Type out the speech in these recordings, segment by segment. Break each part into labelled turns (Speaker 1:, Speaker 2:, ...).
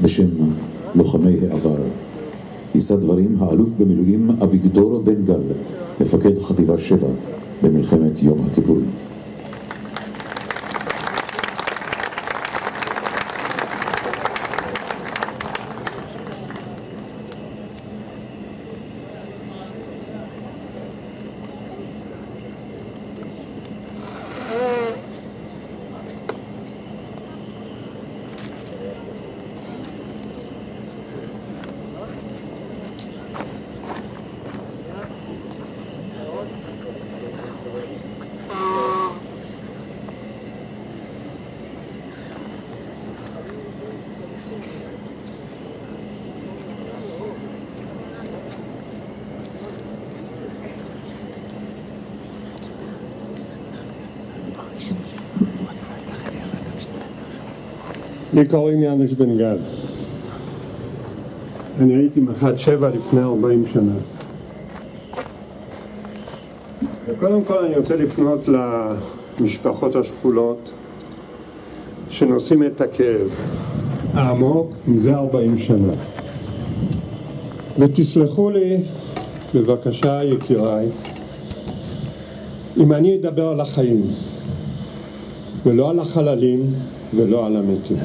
Speaker 1: בשם לוחמי העבר. יישא דברים האלוף במילואים אביגדור בן גל, מפקד חטיבה 7 במלחמת יום הכיפורים.
Speaker 2: לי קוראים יאנוש בן גל. אני הייתי מח"ט 7 לפני 40 שנה. וקודם כל אני רוצה לפנות למשפחות השכולות שנושאים את הכאב העמוק מזה 40 שנה. ותסלחו לי בבקשה יקיריי אם אני אדבר על החיים ולא על החללים ולא על המתים.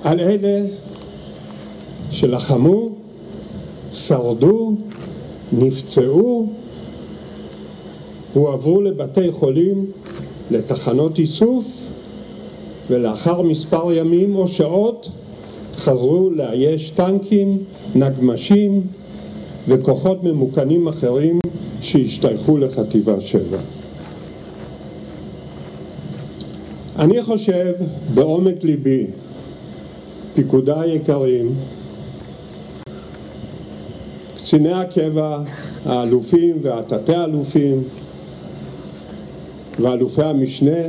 Speaker 2: על אלה שלחמו, שרדו, נפצעו, הועברו לבתי חולים, לתחנות איסוף, ולאחר מספר ימים או שעות חזרו לאייש טנקים, נגמשים וכוחות ממוקנים אחרים שהשתייכו לחטיבה 7. אני חושב בעומק ליבי, פיקודי היקרים, קציני הקבע, האלופים והתתי האלופים ואלופי המשנה,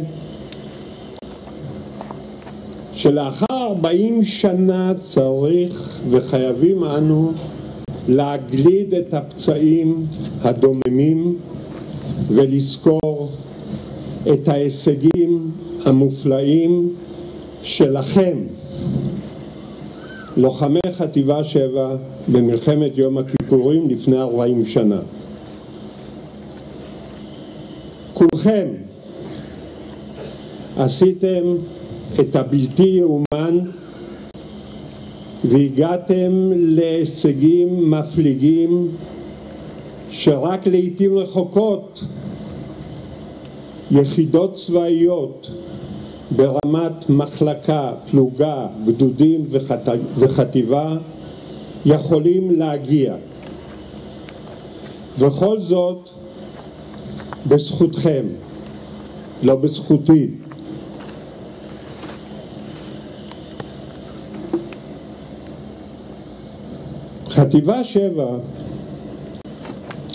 Speaker 2: שלאחר 40 שנה צריך וחייבים אנו להגליד את הפצעים הדוממים ולזכור את ההישגים המופלאים שלכם, לוחמי חטיבה 7 במלחמת יום הכיפורים לפני 40 שנה. כולכם עשיתם את הבלתי יאומן והגעתם להישגים מפליגים שרק לעתים רחוקות יחידות צבאיות ברמת מחלקה, פלוגה, גדודים וחטיבה יכולים להגיע. וכל זאת בזכותכם, לא בזכותי. חטיבה 7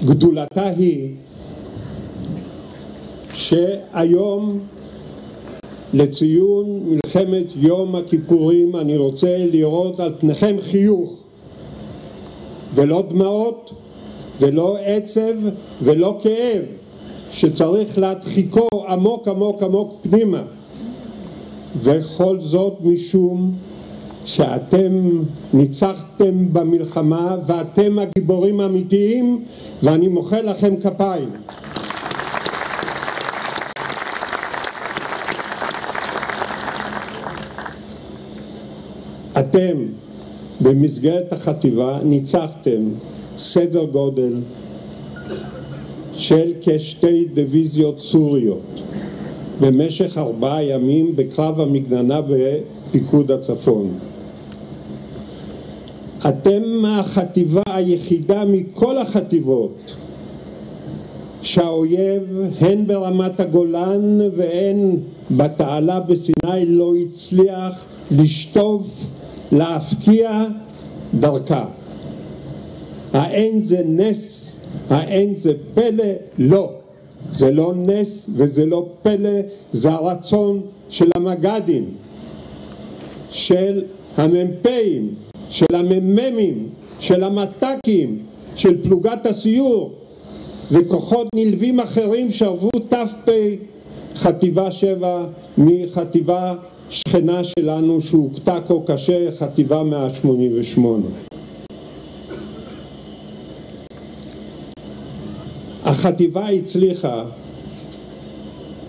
Speaker 2: גדולתה היא שהיום לציון מלחמת יום הכיפורים אני רוצה לראות על פניכם חיוך ולא דמעות ולא עצב ולא כאב שצריך להדחיקו עמוק עמוק עמוק פנימה, וכל זאת משום שאתם ניצחתם במלחמה ואתם הגיבורים האמיתיים ואני מוחא לכם כפיים. אתם במסגרת החטיבה ניצחתם סדר גודל של כשתי דיוויזיות סוריות במשך 4 ימים בקרב המגננה בפיקוד הצפון. אתם החטיבה היחידה מכל החטיבות שהאויב הן ברמת הגולן והן בתעלה בסיני לא הצליח לשטוף, להפקיע דרכה. האין זה נס, האין זה פלא? לא. זה לא נס וזה לא פלא, זה הרצון של המג"דים, של המ"פים, של המ"מים, של המת"קים, של פלוגת הסיור וכוחות נלווים אחרים שעברו ת"פ חטיבה 7 מחטיבה שכנה שלנו שהוכתה כה קשה, חטיבה 188. החטיבה הצליחה,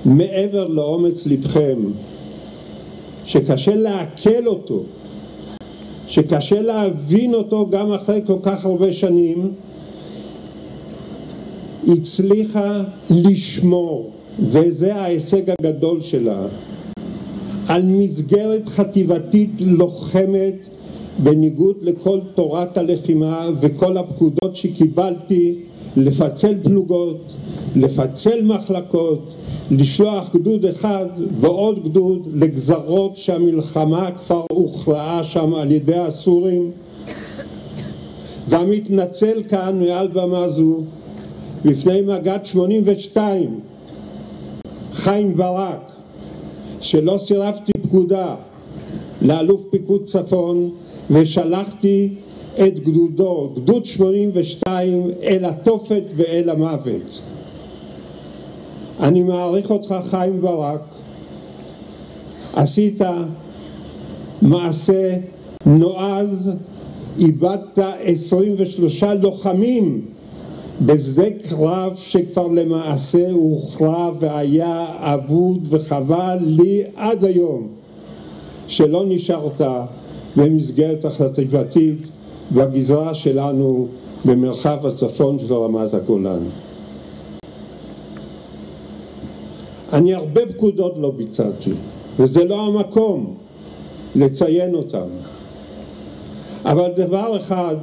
Speaker 2: מעבר לאומץ לבכם, שקשה לעכל אותו, שקשה להבין אותו גם אחרי כל כך הרבה שנים, הצליחה לשמור, וזה ההישג הגדול שלה, על מסגרת חטיבתית לוחמת, בניגוד לכל תורת הלחימה וכל הפקודות שקיבלתי, לפצל פלוגות, לפצל מחלקות, לשלוח גדוד אחד ועוד גדוד לגזרות שהמלחמה כבר הוכרעה שם על ידי הסורים. והמתנצל כאן מעל במה זו בפני מג"ד 82 חיים ברק, שלא סירבתי פקודה לאלוף פיקוד צפון ושלחתי את גדודו, גדוד 82, אל התופת ואל המוות. אני מעריך אותך חיים ברק, עשית מעשה נועז, איבדת 23 לוחמים בשדה קרב שכבר למעשה הוכרע והיה אבוד, וחבל לי עד היום שלא נשארת במסגרת החטיבתית בגזרה שלנו במרחב הצפון של רמת הגולן. אני הרבה פקודות לא ביצעתי, וזה לא המקום לציין אותם. אבל דבר אחד,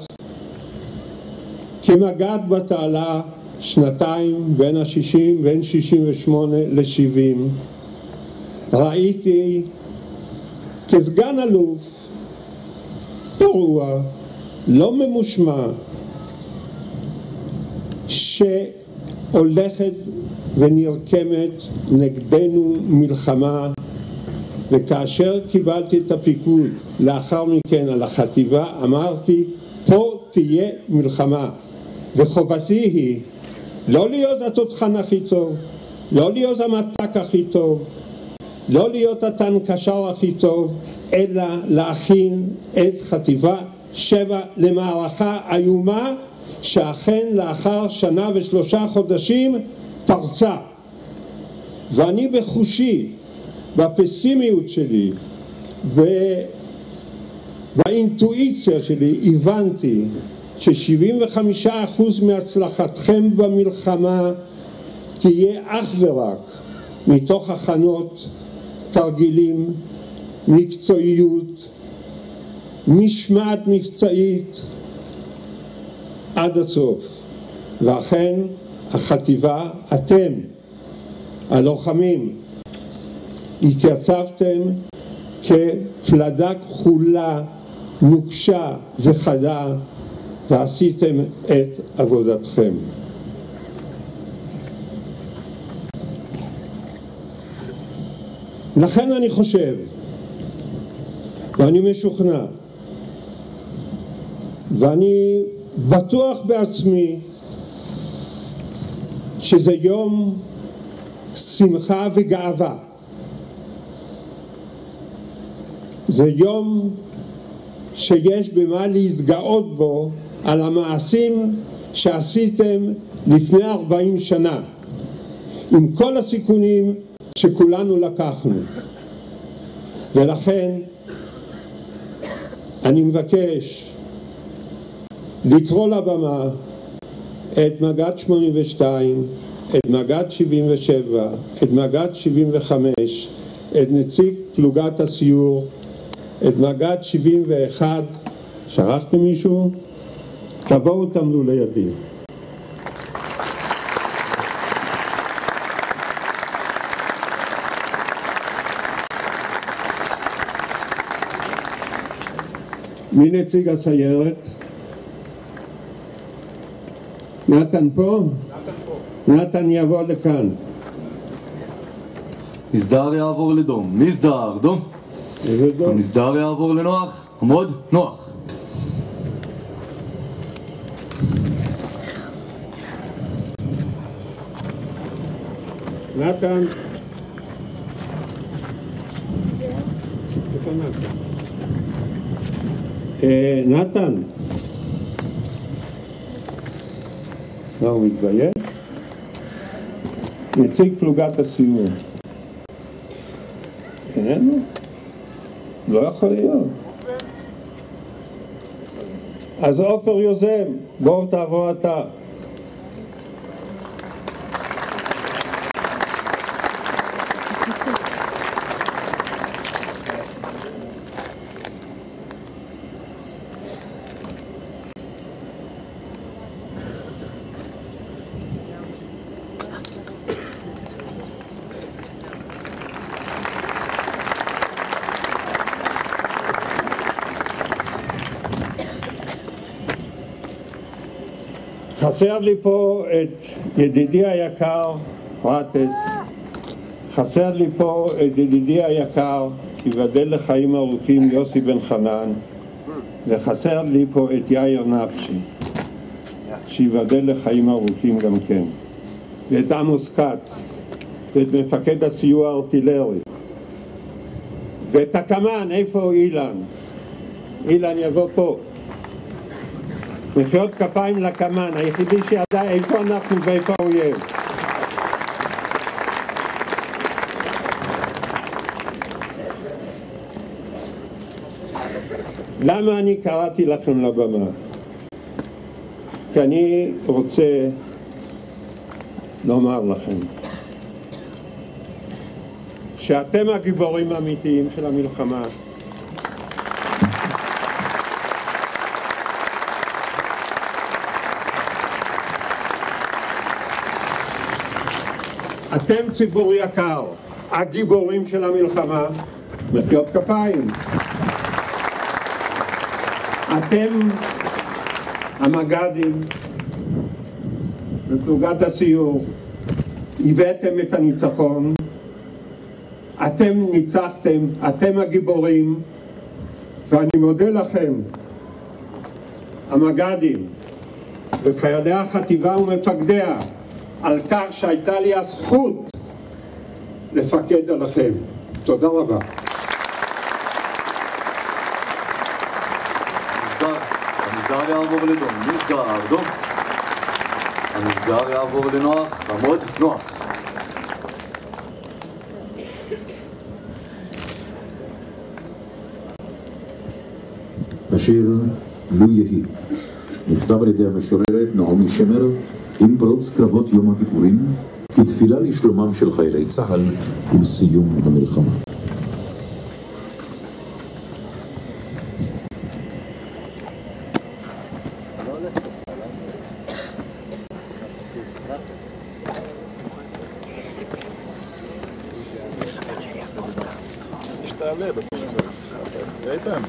Speaker 2: כמג"ד בתעלה שנתיים בין ה-60, בין 68 ל-70, ראיתי כסגן אלוף פרוע, לא ממושמע, שהולכת ונרקמת נגדנו מלחמה. וכאשר קיבלתי את הפיקוד לאחר מכן על החטיבה, אמרתי, פה תהיה מלחמה, וחובתי היא לא להיות התותחן הכי טוב, לא להיות המתק הכי טוב, לא להיות הטנקשר הכי טוב, אלא להכין את חטיבה 7 למערכה איומה, שאכן לאחר שנה ו3 חודשים פרצה. ואני בחושי, בפסימיות שלי, באינטואיציה שלי, הבנתי ש75% מהצלחתכם במלחמה תהיה אך ורק מתוך הכנות, תרגילים, מקצועיות, משמעת מבצעית עד הסוף. ואכן החטיבה, אתם הלוחמים, התייצבתם כפלדה כחולה, נוקשה וחדה, ועשיתם את עבודתכם. לכן אני חושב, ואני משוכנע, ואני בטוח בעצמי, שזה יום שמחה וגאווה. זה יום שיש במה להתגאות בו על המעשים שעשיתם לפני 40 שנה, עם כל הסיכונים שכולנו לקחנו. ולכן אני מבקש לקרוא לבמה את מג"ד 82, את מג"ד 77, את מג"ד 75, את נציג פלוגת הסיור, את מג"ד 71, שכחתם מישהו? תבואו תעמדו לידי. מי נציג הסיירת? נתן פה? נתן יבוא לכאן.
Speaker 3: מסדר יעבור לדום. מסדר, דום. מסדר יעבור לנוח. עמוד, נוח.
Speaker 2: נתן. נתן. לא, הוא מתבייש? נציג פלוגת הסיור. איננו? לא יכול להיות. אז עופר יוזם, בואו תעבור אתה. חסר לי פה את ידידי היקר רטס, חסר לי פה את ידידי היקר, שיבדל לחיים ארוכים, יוסי בן חנן, וחסר לי פה את יאיר נפשי, שיבדל לחיים ארוכים גם כן, ואת עמוס כץ, ואת מפקד הסיוע הארטילרי, ואת הקמן. איפה אילן? אילן יבוא פה. מחיאות כפיים לקמן, היחידי שידע איפה אנחנו ואיפה האויב. למה אני קראתי לכם לבמה? כי אני רוצה לומר לכם שאתם הגיבורים האמיתיים של המלחמה. אתם ציבור יקר, הגיבורים של המלחמה. מחיאות כפיים. אתם המג"דים בפלוגת הסיור, הבאתם את הניצחון, אתם ניצחתם, אתם הגיבורים, ואני מודה לכם, המג"דים וחיילי החטיבה ומפקדיה, על כך שהייתה לי הזכות לפקד עליכם. תודה רבה.
Speaker 3: המסדר יעבור לדום, מסדר דום. המסדר יעבור לנוח, עמוד נוח.
Speaker 1: השיר לו יהי נכתב על ידי המשוררת נעמי שמר עם פרוץ קרבות יום הכיפורים כתפילה לשלומם של חיילי צה"ל ולסיום המלחמה.
Speaker 4: תעלה בסדר. איתן.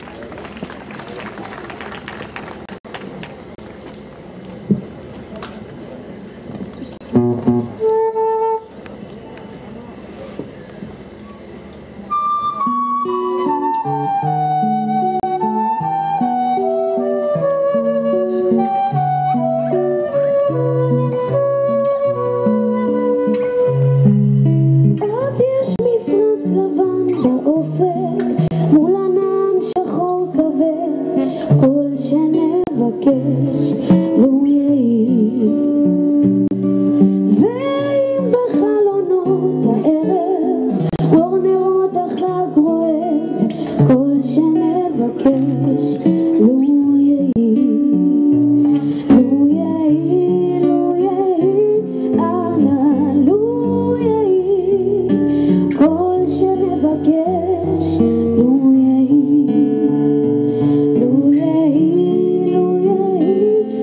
Speaker 5: לו יהי כל שנבקש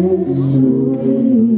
Speaker 5: Yeshua.